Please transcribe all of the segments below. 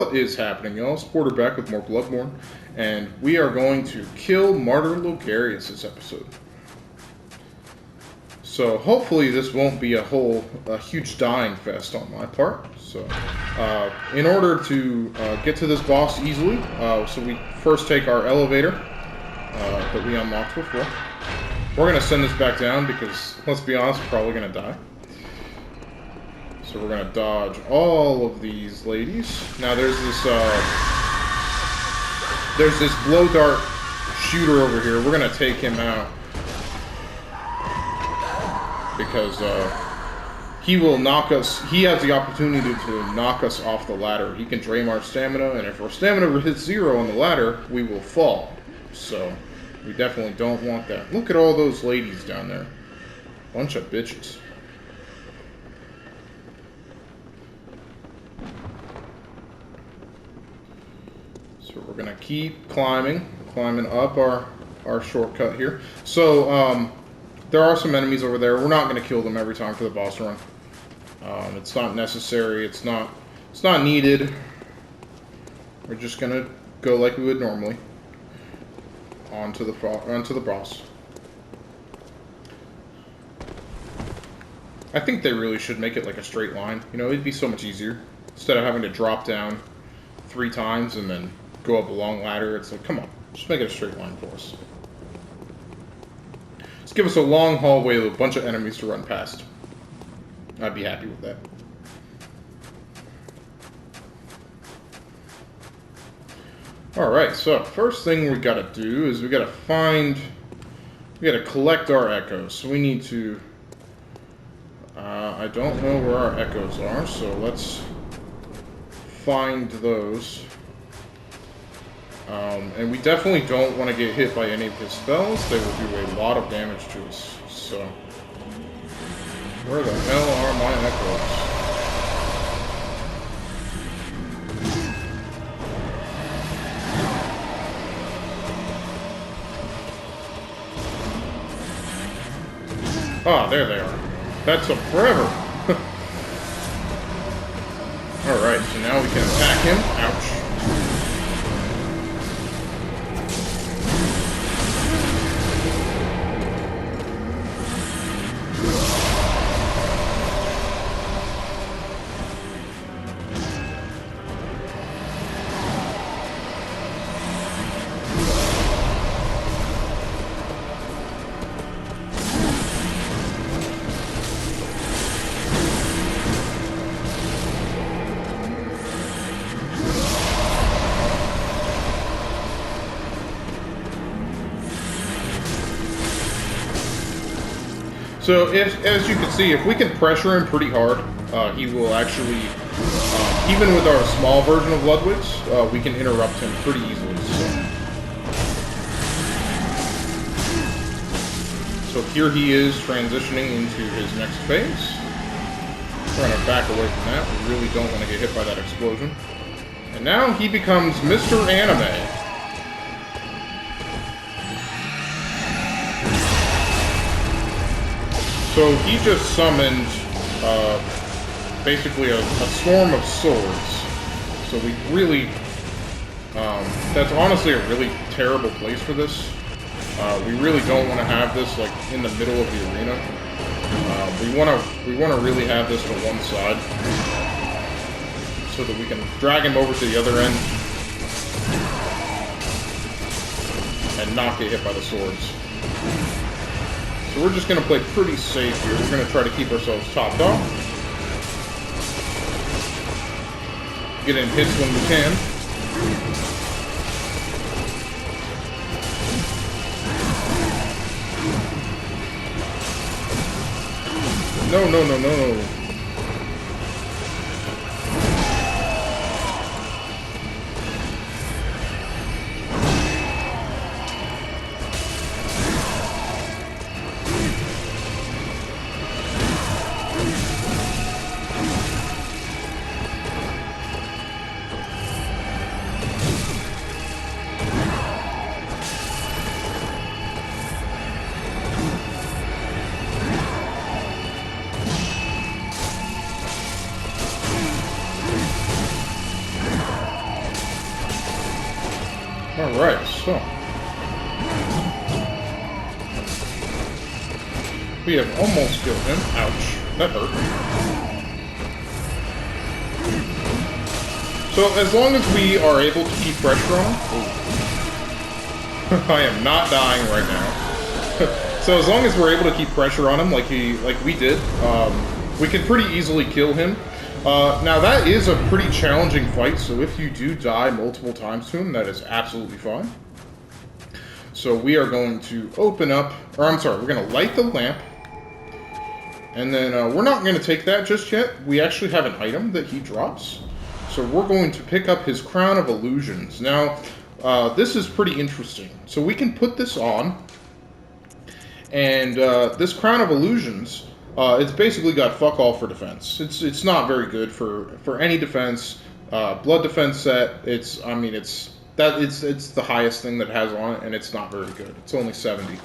What is happening, y'all? SpOrder back with more Bloodborne, and we are going to kill Martyr Logarius this episode. So hopefully this won't be a huge dying fest on my part. So in order to get to this boss easily, so we first take our elevator that we unlocked before. We're going to send this back down because, let's be honest, we're probably going to die. So we're going to dodge all of these ladies. Now there's this blow dart shooter over here. We're going to take him out because he will knock us. He has the opportunity to knock us off the ladder. He can drain our stamina, and if our stamina hits 0 on the ladder, we will fall. So we definitely don't want that. Look at all those ladies down there. Bunch of bitches. So we're gonna keep climbing up our shortcut here. So there are some enemies over there. We're not gonna kill them every time for the boss run. It's not necessary. It's not needed. We're just gonna go like we would normally onto the boss. I think they really should make it like a straight line. You know, it'd be so much easier instead of having to drop down 3 times and then go up a long ladder. It's like, come on, just make it a straight line for us. Just give us a long hallway with a bunch of enemies to run past. I'd be happy with that. Alright, so first thing we gotta do is we gotta collect our echoes. So we need to, I don't know where our echoes are, so let's find those. And we definitely don't want to get hit by any of his spells. They will do a lot of damage to us. So, where the hell are my echoes? Ah, there they are. That took forever. Alright, so now we can attack him. Ouch. So, as you can see, if we can pressure him pretty hard, he will actually, even with our small version of Ludwig's, we can interrupt him pretty easily. So here he is transitioning into his next phase. We're going to back away from that. We really don't want to get hit by that explosion. And now he becomes Mr. Anime. So he just summoned, basically a storm of swords. So we really, that's honestly a really terrible place for this. We really don't want to have this like in the middle of the arena. We want to really have this to one side, so that we can drag him over to the other end and not get hit by the swords. So we're just going to play pretty safe here. We're going to try to keep ourselves topped off. Get in hits when we can. No. Alright, so. We have almost killed him. Ouch. That hurt. So, as long as we are able to keep pressure on him... I am not dying right now. So, as long as we're able to keep pressure on him like we did, we can pretty easily kill him. Now, that is a pretty challenging fight, so if you do die multiple times to him, that is absolutely fine. So, we are going to open up... Or, I'm sorry, we're going to light the lamp. And then we're not going to take that just yet. We actually have an item that he drops. So we're going to pick up his Crown of Illusions. Now, this is pretty interesting. So we can put this on. And this Crown of Illusions, it's basically got fuck all for defense. It's not very good for any defense. Blood defense set, it's the highest thing that it has on it, and it's not very good. It's only 70.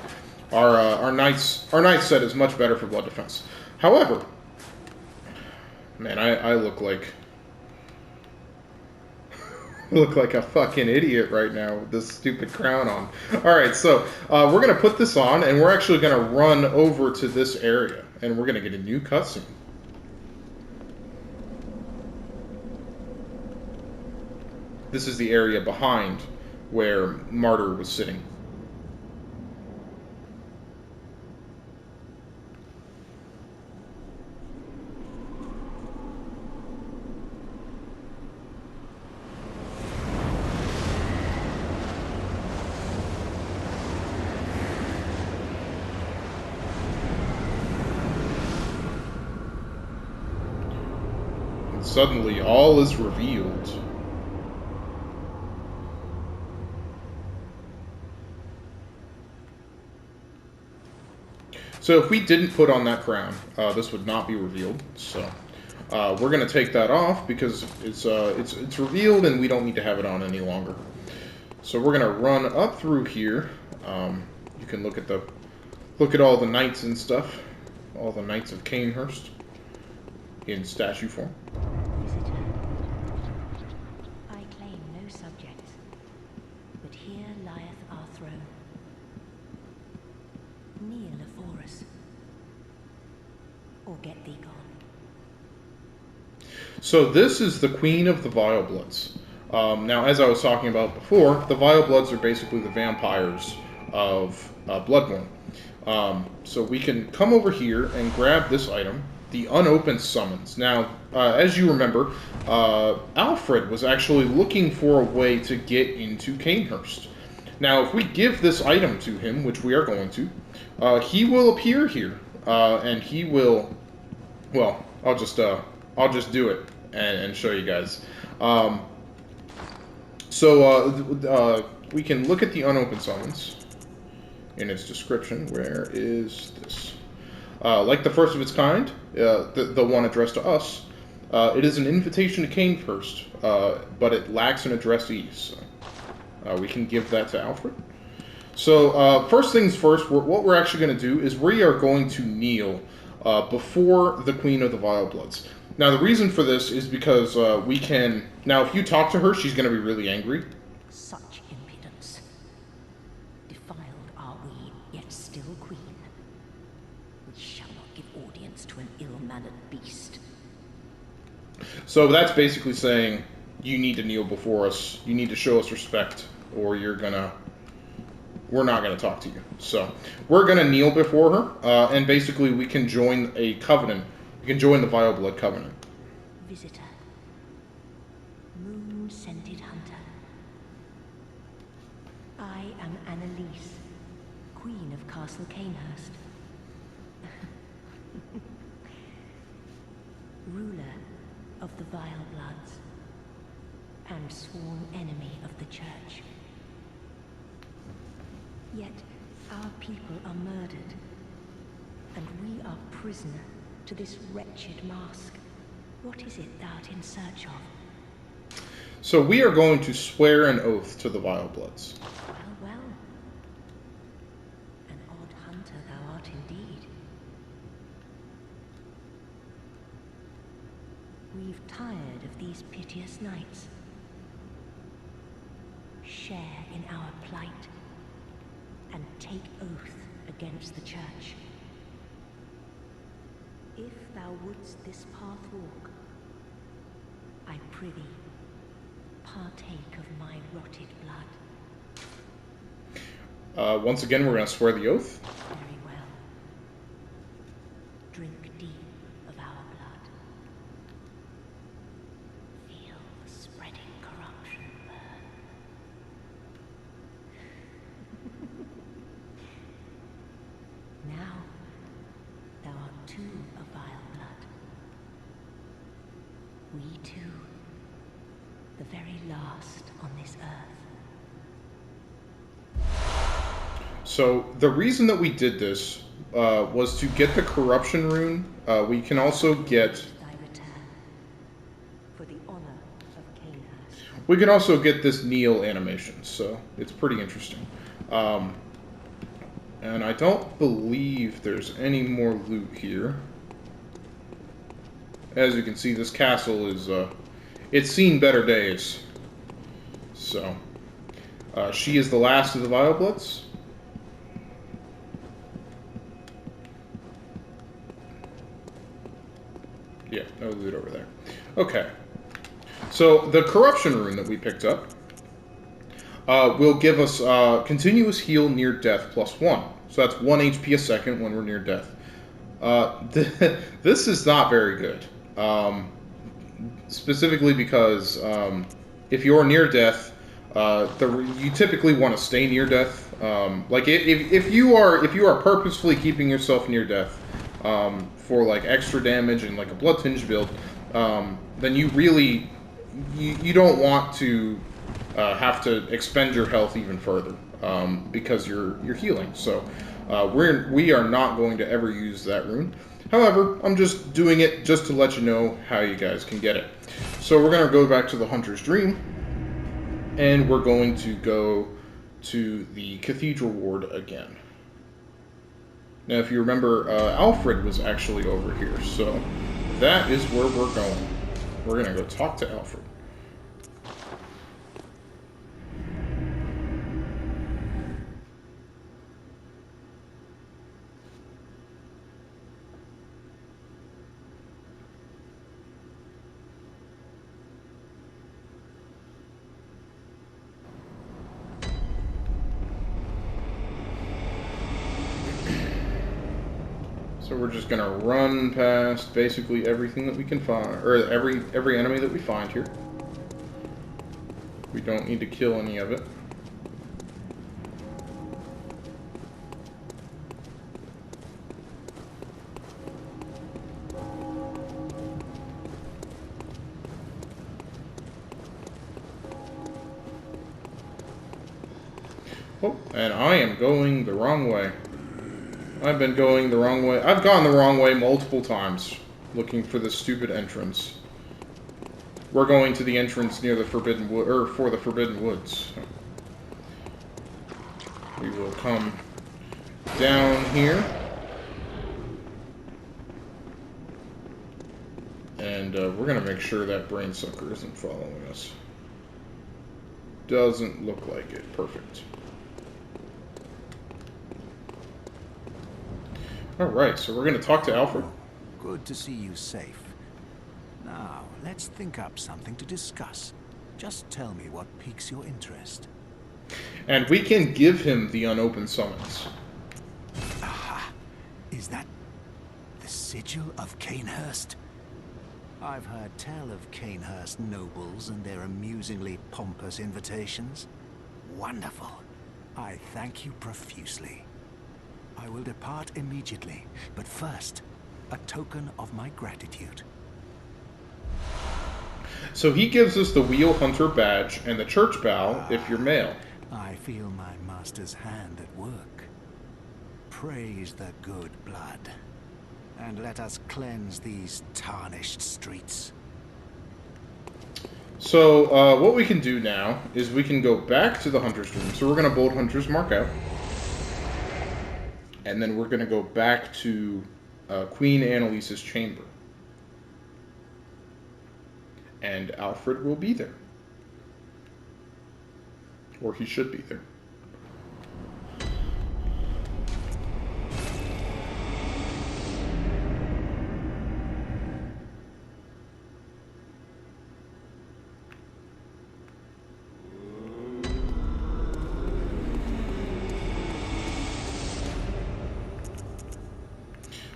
Our Knights set is much better for blood defense. However, man, I look like a fucking idiot right now with this stupid crown on. Alright, so we're going to put this on, and we're actually going to run over to this area, and we're going to get a new cutscene. This is the area behind where Martyr was sitting. Suddenly, all is revealed. So if we didn't put on that crown, this would not be revealed. So we're going to take that off because it's revealed and we don't need to have it on any longer. So we're going to run up through here. You can look at all the knights and stuff, all the knights of Kanehurst in statue form. Visitor, I claim no subjects, but here lieth our throne. Kneel afore us, or get thee gone. So this is the Queen of the Biobloods. Now, as I was talking about before, the Biobloods are basically the vampires of Bloodborne. So we can come over here and grab this item, the Unopened Summons. Now, as you remember, Alfred was actually looking for a way to get into Kanehurst. Now, if we give this item to him, which we are going to, he will appear here, and he will. Well, I'll just do it and show you guys. We can look at the Unopened Summons in its description. Where is this? Like the first of its kind, the one addressed to us, it is an invitation to Kanehurst, but it lacks an addressee. So we can give that to Alfred. So first things first, what we're actually going to do is we are going to kneel before the Queen of the Biobloods. Now the reason for this is because we can... Now if you talk to her, she's going to be really angry. Such impudence. Defiled are we, yet still queen. We shall not give audience to an ill-mannered beast. So that's basically saying, you need to kneel before us, you need to show us respect, or we're not gonna talk to you. So we're gonna kneel before her, and basically we can join a covenant. We can join the Bioblood Covenant. Visitor. Moon-scented hunter. I am Annalise, Queen of Castle Kanehurst. Ruler of the Biobloods, and sworn enemy of the Church. Yet our people are murdered, and we are prisoner to this wretched mask. What is it thou art in search of? So we are going to swear an oath to the Biobloods. Well, well. An odd hunter thou art indeed. We've tired of these piteous nights. share in our plight and take oath against the Church. If thou wouldst this path walk, I prithee, partake of my rotted blood. Once again, we're going to swear the oath. Very well. Drink deep of our blood. Feel the spreading corruption burn. Now, thou art too of vile blood. We two, the very last on this earth. So the reason that we did this was to get the corruption rune. We can also get. Thy return, for the honor of Kanehurst. We can also get this kneel animation, so it's pretty interesting. And I don't believe there's any more loot here. As you can see, this castle is, it's seen better days. So, she is the last of the Biobloods. Yeah, no loot over there. Okay. So, the corruption rune that we picked up will give us continuous heal near death +1. So that's 1 HP a second when we're near death. This is not very good. Specifically because if you're near death, you typically want to stay near death. Like if you are purposefully keeping yourself near death for like extra damage and like a blood tinge build, then you really you don't want to have to expend your health even further because you're healing. So we are not going to ever use that rune. However, I'm just doing it just to let you know how you guys can get it. So we're going to go back to the Hunter's Dream, and we're going to go to the Cathedral Ward again. Now, if you remember, Alfred was actually over here, so that is where we're going. We're going to go talk to Alfred. So we're just gonna run past basically everything that we can find, or every enemy that we find here. We don't need to kill any of it. Oh, and I am going the wrong way. I've been going the wrong way. I've gone the wrong way multiple times, looking for this stupid entrance. We're going to the entrance near the Forbidden Wood, or for the Forbidden Woods. We will come down here, and we're gonna make sure that brain sucker isn't following us. Doesn't look like it. Perfect. Alright, so we're going to talk to Alfred. Good to see you safe. Now, let's think up something to discuss. Just tell me what piques your interest. And we can give him the unopened summons. Aha! Is that the sigil of Kanehurst? I've heard tell of Kanehurst nobles and their amusingly pompous invitations. Wonderful. I thank you profusely. I will depart immediately, but first, a token of my gratitude. So he gives us the Wheel Hunter badge and the church bell if you're male. I feel my master's hand at work. Praise the good blood, and let us cleanse these tarnished streets. So what we can do now is we can go back to the Hunter's Room. So we're going to bold Hunter's Mark out. And then we're going to go back to Queen Annalise's chamber. And Alfred will be there. Or he should be there.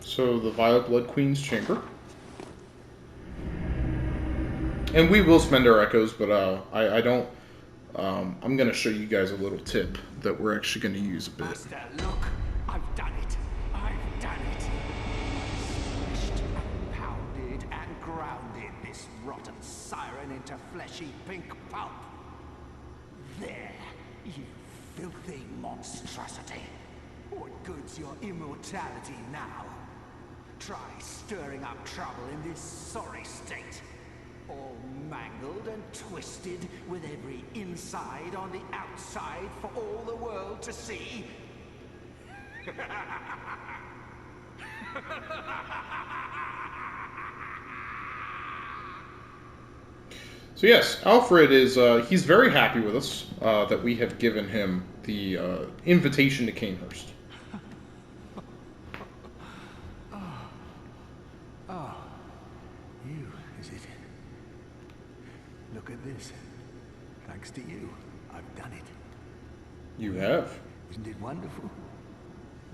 So the Bioblood Queen's chamber. And we will spend our echoes, but I don't... I'm going to show you guys a little tip that we're actually going to use a bit. Master, look! I've done it! I've done it! Smashed and pounded and grounded this rotten siren into fleshy pink pulp. There, you filthy monstrosity. What good's your immortality now? Try stirring up trouble in this sorry state. All mangled and twisted, with every inside on the outside for all the world to see. So yes, Alfred is, he's very happy with us, that we have given him the invitation to Kanehurst. You, is it? Look at this. Thanks to you, I've done it. You have. Isn't it wonderful?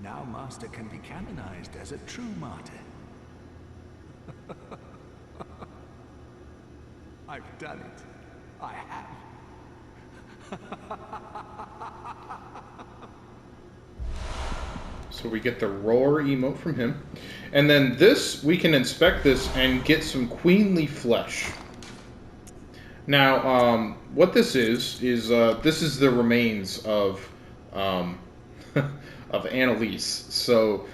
Now Master can be canonized as a true martyr. I've done it. I have. So we get the roar emote from him. And then this, we can inspect this and get some queenly flesh. Now, what this is this is the remains of of Annalise. So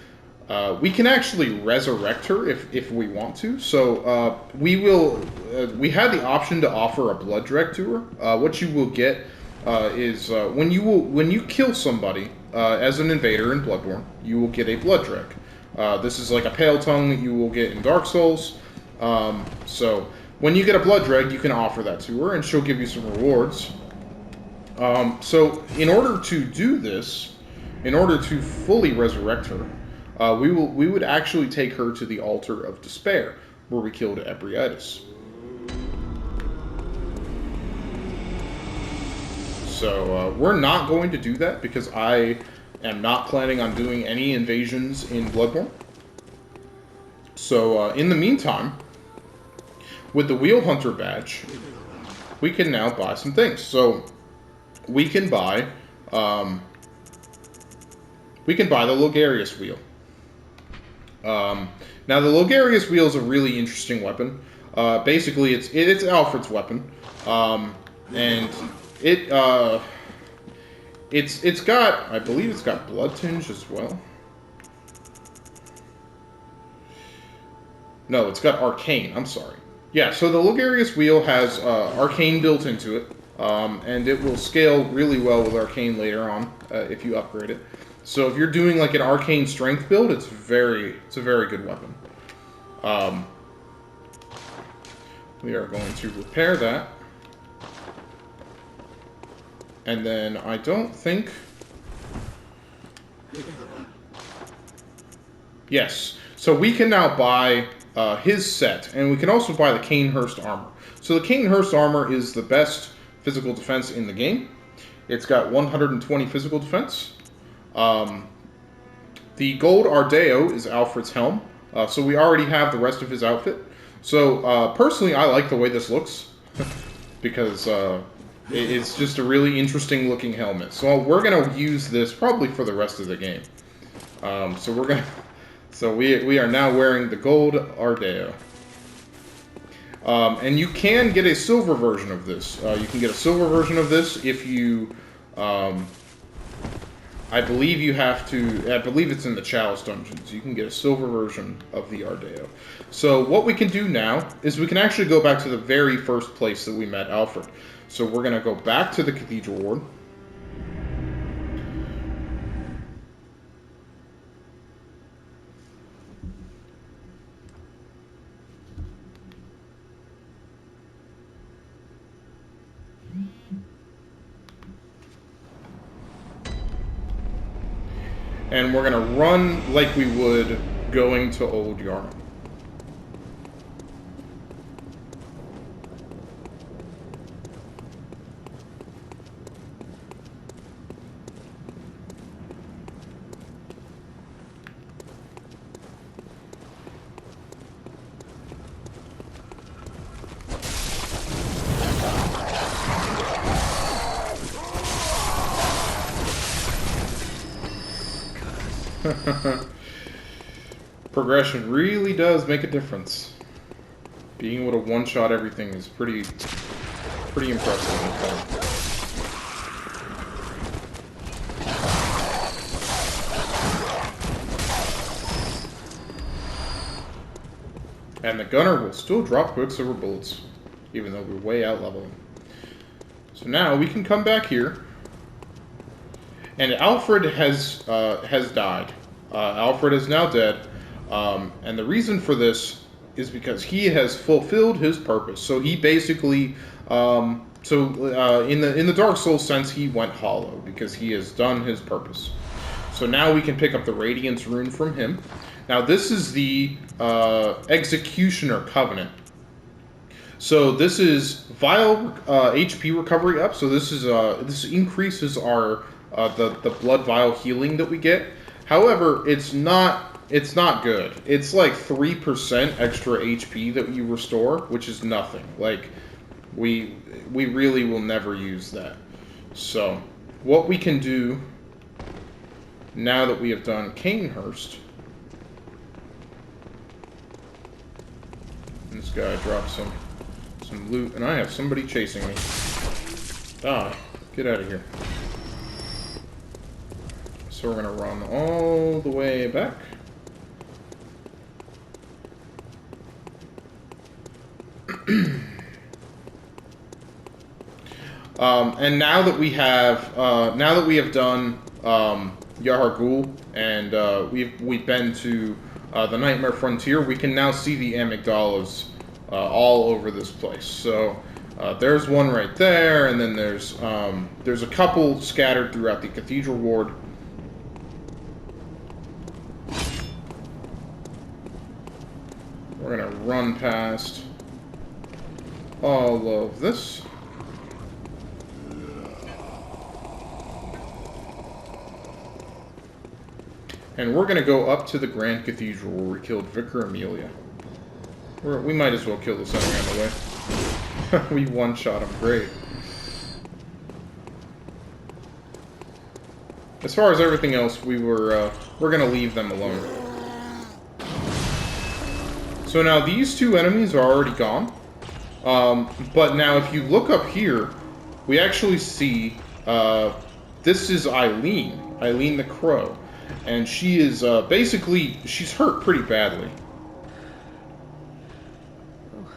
we can actually resurrect her if we want to. So we will. We had the option to offer a blood direct to her. What you will get is when you kill somebody as an invader in Bloodborne, you will get a blood direct. This is like a pale tongue that you will get in Dark Souls. So when you get a blood dreg, you can offer that to her, and she'll give you some rewards. So in order to do this, in order to fully resurrect her, we would actually take her to the Altar of Despair, where we killed Ebrietis. So we're not going to do that because I am not planning on doing any invasions in Bloodborne. So in the meantime, with the Wheel Hunter badge, we can now buy some things. So we can buy the Logarius Wheel. Now the Logarius Wheel is a really interesting weapon. Basically, it's Alfred's weapon, and it's got, I believe it's got blood tinge as well. No, it's got arcane. I'm sorry. Yeah, so the Logarius Wheel has arcane built into it, and it will scale really well with arcane later on if you upgrade it. So if you're doing like an arcane strength build, it's a very good weapon. We are going to repair that. And then I don't think... Yes. So we can now buy his set, and we can also buy the Kanehurst Armor. So the Kanehurst Armor is the best physical defense in the game. It's got 120 physical defense. The gold Ardeo is Alfred's helm. So we already have the rest of his outfit. So personally, I like the way this looks because it's just a really interesting looking helmet. So we're gonna use this probably for the rest of the game. So we are now wearing the gold Ardeo. And you can get a silver version of this. You can get a silver version of this if you... I believe you have to... I believe it's in the Chalice Dungeons. You can get a silver version of the Ardeo. So what we can do now is we can actually go back to the very first place that we met Alfred. So we're going to go back to the Cathedral Ward. and we're gonna run like we would going to Old Yarn. Progression really does make a difference. Being able to one-shot everything is pretty impressive. And the gunner will still drop Quicksilver bullets, even though we're way out leveling. So now we can come back here. And Alfred has died. Alfred is now dead, and the reason for this is because he has fulfilled his purpose. So he basically, in the Dark Souls sense, he went hollow because he has done his purpose. So now we can pick up the Radiance Rune from him. Now this is the Executioner Covenant. So this is Vile HP recovery up. So this increases our the blood vial healing that we get. However, it's not good. It's like 3% extra HP that you restore, which is nothing. Like we really will never use that. So what we can do now that we have done Kanehurst, this guy dropped some loot, and I have somebody chasing me. Die. Get out of here. So we're going to run all the way back. And now that we have done Yahar Ghul, and we've been to the Nightmare Frontier, we can now see the amygdalas all over this place. So there's one right there, and then there's a couple scattered throughout the Cathedral Ward. We're gonna run past all of this. And we're gonna go up to the Grand Cathedral where we killed Vicar Amelia. We might as well kill this enemy on the way. We one-shot him, great. As far as everything else, we're gonna leave them alone. So now these two enemies are already gone. But now if you look up here, we actually see this is Eileen the Crow. And she is basically, she's hurt pretty badly. Oh.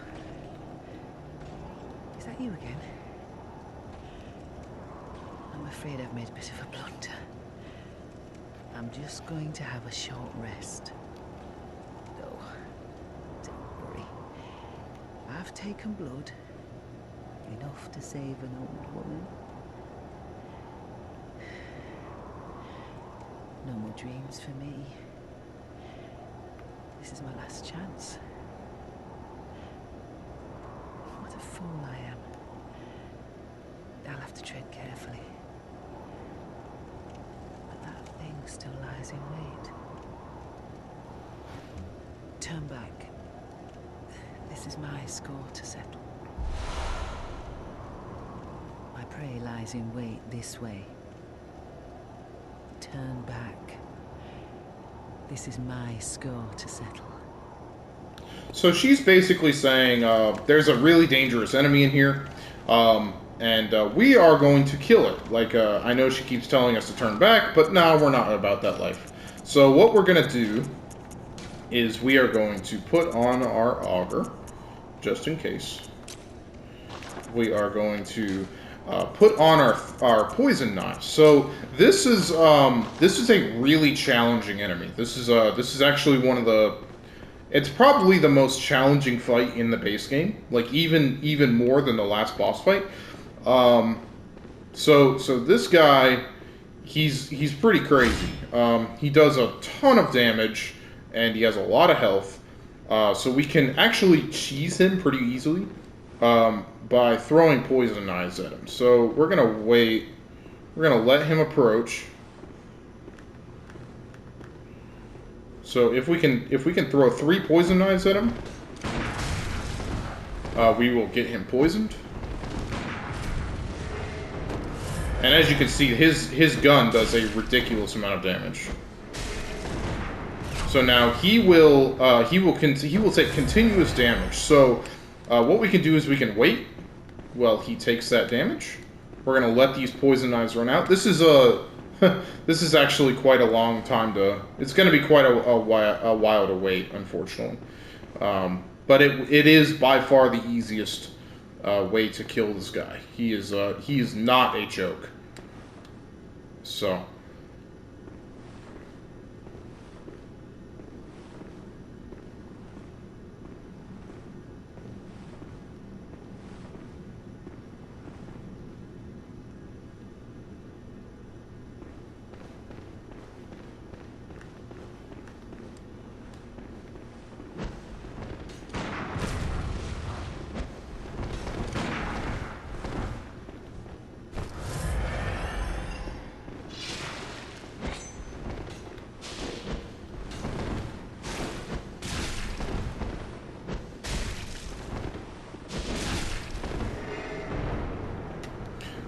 Is that you again? I'm afraid I've made a bit of a blunder. I'm just going to have a short rest. No, don't worry. I've taken blood. Enough to save an old woman. No more dreams for me. This is my last chance. What a fool I am. I'll have to tread carefully. But that thing still lies in wait. Turn back. This is my score to settle. My prey lies in wait this way. Turn back. This is my score to settle. So she's basically saying there's a really dangerous enemy in here, and we are going to kill it. Like, I know she keeps telling us to turn back, but no, we're not about that life. So what we're going to do is we are going to put on our auger, just in case. We are going to put on our poison knives. So this is a really challenging enemy. This is actually one of the, it's probably the most challenging fight in the base game. Like even more than the last boss fight. So this guy, he's pretty crazy. He does a ton of damage, and he has a lot of health. So we can actually cheese him pretty easily by throwing poison knives at him. So we're gonna wait. We're gonna let him approach. So if we can throw 3 poison knives at him, we will get him poisoned. And as you can see, his gun does a ridiculous amount of damage. So now he will take continuous damage. So what we can do is we can wait while he takes that damage. We're gonna let these poison knives run out. This is this is actually quite a long time to. It's gonna be quite a while to wait, unfortunately. But it is by far the easiest way to kill this guy. He is not a joke. So.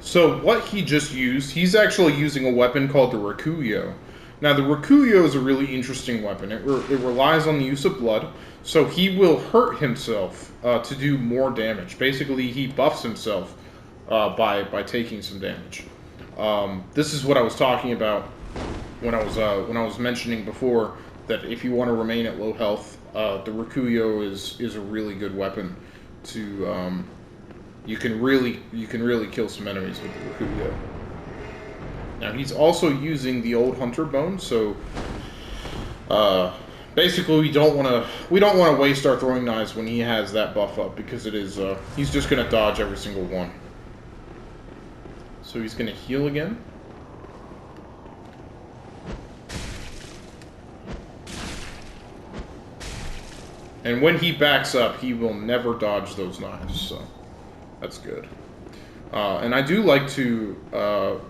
So what he just used, he's actually using a weapon called the Rakuyo. Now the Rakuyo is a really interesting weapon. It relies on the use of blood, so he will hurt himself to do more damage. Basically, he buffs himself by taking some damage. This is what I was talking about when I was mentioning before that if you want to remain at low health, the Rakuyo is a really good weapon to. You can really kill some enemies with the Rakuyo. Now he's also using the old hunter bone, so basically we don't want to waste our throwing knives when he has that buff up, because it is he's just gonna dodge every single one. So he's gonna heal again. And when he backs up, he will never dodge those knives, so that's good. And I do like to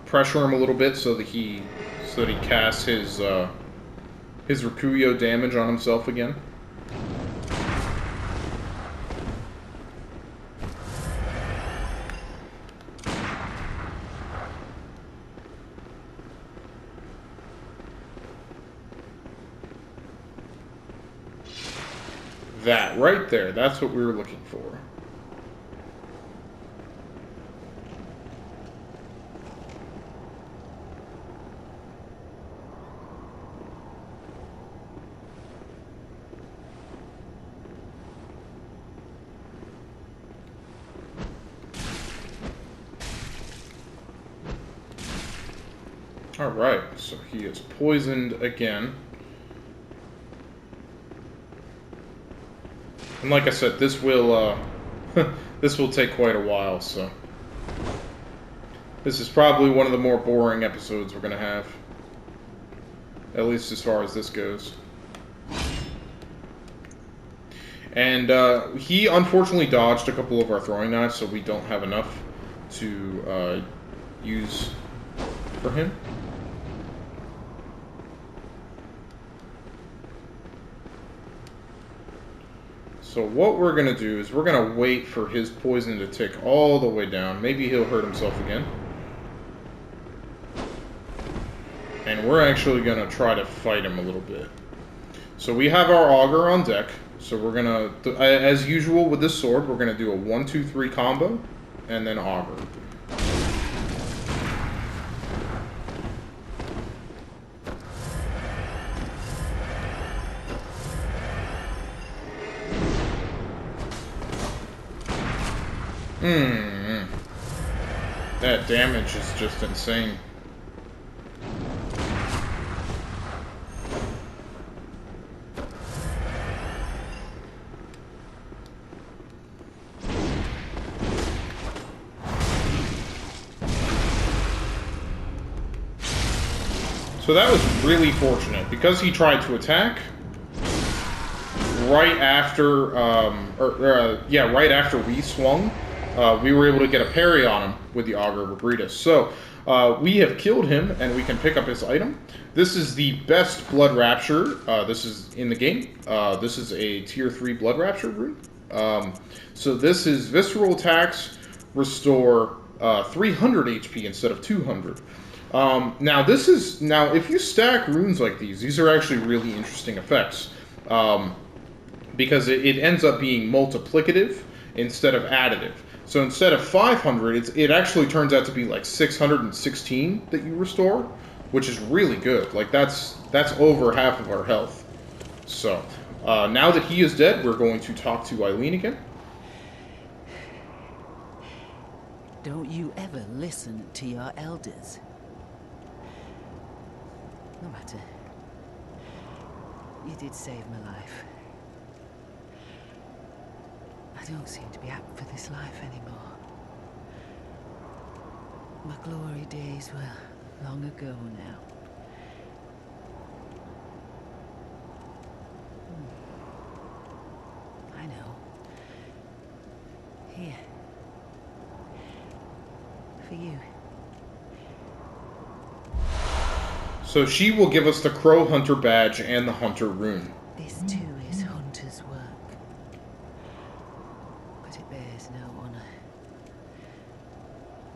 pressure him a little bit so that he casts his Rakuyo damage on himself again. That right there, that's what we were looking for. Alright, so he is poisoned again. And like I said, this will this will take quite a while, so this is probably one of the more boring episodes we're gonna have. At least as far as this goes. And he unfortunately dodged a couple of our throwing knives, so we don't have enough to use for him. So what we're going to do is we're going to wait for his poison to tick all the way down. Maybe he'll hurt himself again. And we're actually going to try to fight him a little bit. So we have our auger on deck. So we're going to, as usual with this sword, we're going to do a 1-2-3 combo and then auger. That damage is just insane. So that was really fortunate, because he tried to attack right after, right after we swung. We were able to get a parry on him with the Augur of Abritus. So we have killed him, and we can pick up his item. This is the best Blood Rapture. This is in the game. This is a Tier 3 Blood Rapture rune. So this is visceral attacks restore 300 HP instead of 200. Now if you stack runes like these are actually really interesting effects, because it ends up being multiplicative instead of additive. So instead of 500, it actually turns out to be like 616 that you restore, which is really good. Like that's over half of our health. So now that he is dead, we're going to talk to Eileen again. Don't you ever listen to your elders. No matter. You did save my life. I don't seem to be apt for this life anymore. My glory days were long ago now. I know. Here. For you. So she will give us the Crow Hunter badge and the Hunter rune. This too is Hunter's work. But it bears no honor.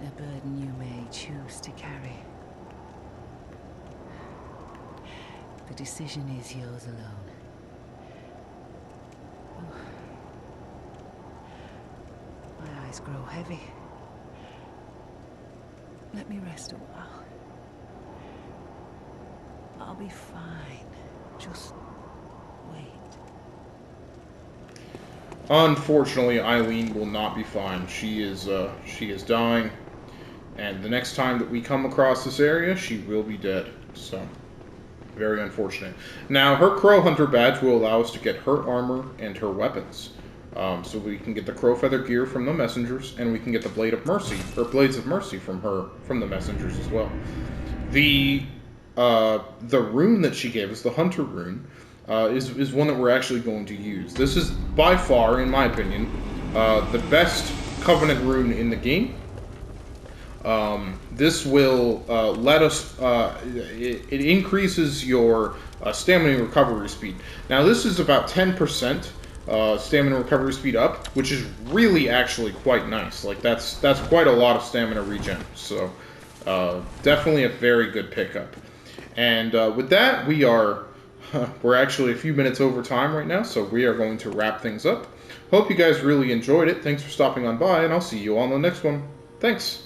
A burden you may choose to carry. The decision is yours alone. Oh. My eyes grow heavy. Let me rest a while. I'll be fine. Just wait. Unfortunately, Eileen will not be fine. She is dying, and the next time that we come across this area, she will be dead. So, very unfortunate. Now, her Crow Hunter badge will allow us to get her armor and her weapons. So we can get the Crow Feather gear from the messengers, and we can get the Blades of Mercy from the messengers as well. The rune that she gave us, the Hunter rune, is one that we're actually going to use. This is by far, in my opinion, the best Covenant rune in the game. This will let us. It increases your stamina recovery speed. Now this is about 10%. Stamina recovery speed up, which is really actually quite nice. Like that's quite a lot of stamina regen. So definitely a very good pickup. And with that, we're actually a few minutes over time right now, so we are going to wrap things up. Hope you guys really enjoyed it. Thanks for stopping on by, and I'll see you on the next one. Thanks.